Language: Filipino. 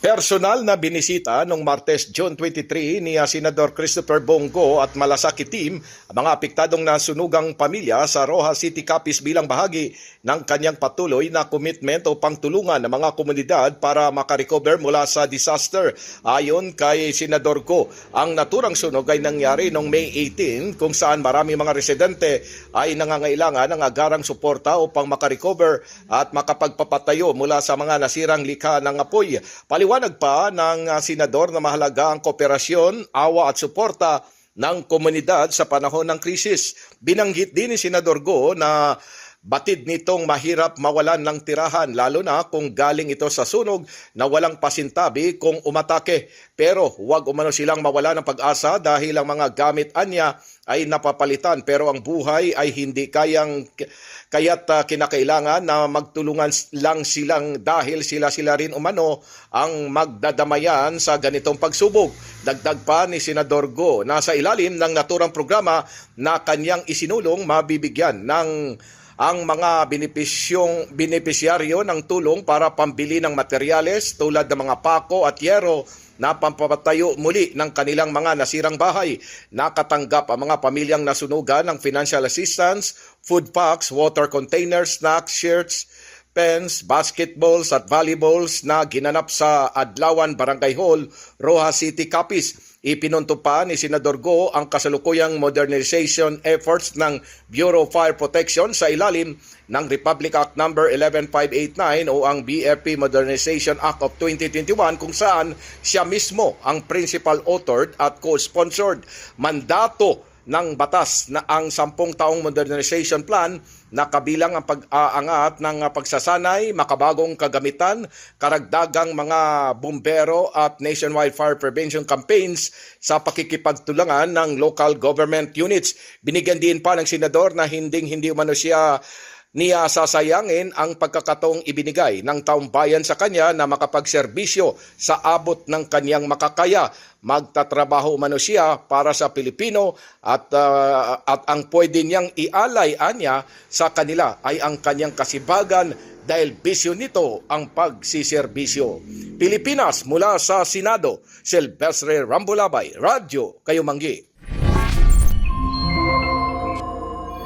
Personal na binisita noong Martes, June 23 ni Senador Christopher Bongo at Malasaki team ang mga apektadong nasunugang pamilya sa Rojas City Capiz bilang bahagi ng kanyang patuloy na commitment o pangtulungan ng mga komunidad para makarecover mula sa disaster. Ayon kay Senador Go, ang naturang sunog ay nangyari noong May 18 kung saan marami mga residente ay nangangailangan ng agarang suporta upang makarecover at makapagpapatayo mula sa mga nasirang likha ng apoy. Paliwanag pa ng senador na mahalaga ang kooperasyon, awa at suporta ng komunidad sa panahon ng krisis. Binanggit din ni Senador Go na batid nitong mahirap mawalan ng tirahan lalo na kung galing ito sa sunog na walang pasintabi kung umatake. Pero huwag umano silang mawala ng pag-asa dahil ang mga gamit anya ay napapalitan pero ang buhay ay hindi kaya't kinakailangan na magtulungan lang silang dahil sila rin umano ang magdadamayan sa ganitong pagsubok. Dagdag pa ni Senador Go na sa ilalim ng naturang programa na kanyang isinulong mabibigyan ng ang mga benepisyaryo ng tulong para pambili ng materyales tulad ng mga pako at yero na pampatayo muli ng kanilang mga nasirang bahay. Nakatanggap ang mga pamilyang nasunugan ng financial assistance, food packs, water containers, snacks, shirts, pens, basketballs at volleyballs na ginanap sa Adlawan Barangay Hall, Rojas City, Capiz. Ipinunto pa ni Senador Go ang kasalukuyang modernization efforts ng Bureau of Fire Protection sa ilalim ng Republic Act No. 11589 o ang BFP Modernization Act of 2021 kung saan siya mismo ang principal authored at co-sponsored. Mandato ng batas na ang 10 taong modernization plan na kabilang ang pag-aangat ng pagsasanay, makabagong kagamitan, karagdagang mga bumbero at nationwide fire prevention campaigns sa pakikipagtulangan ng local government units. Binigyan din pa ng senador na hindi umano niya sasayangin ang pagkakataong ibinigay ng taong bayan sa kanya na makapagserbisyo sa abot ng kanyang makakaya. Magtatrabaho umano siya para sa Pilipino at ang pwede niyang ialay anya sa kanila ay ang kanyang kasibagan dahil bisyo nito ang pagsiserbisyo. Pilipinas mula sa Senado, Silvestre Rambulabay, Radyo Kayumanggi.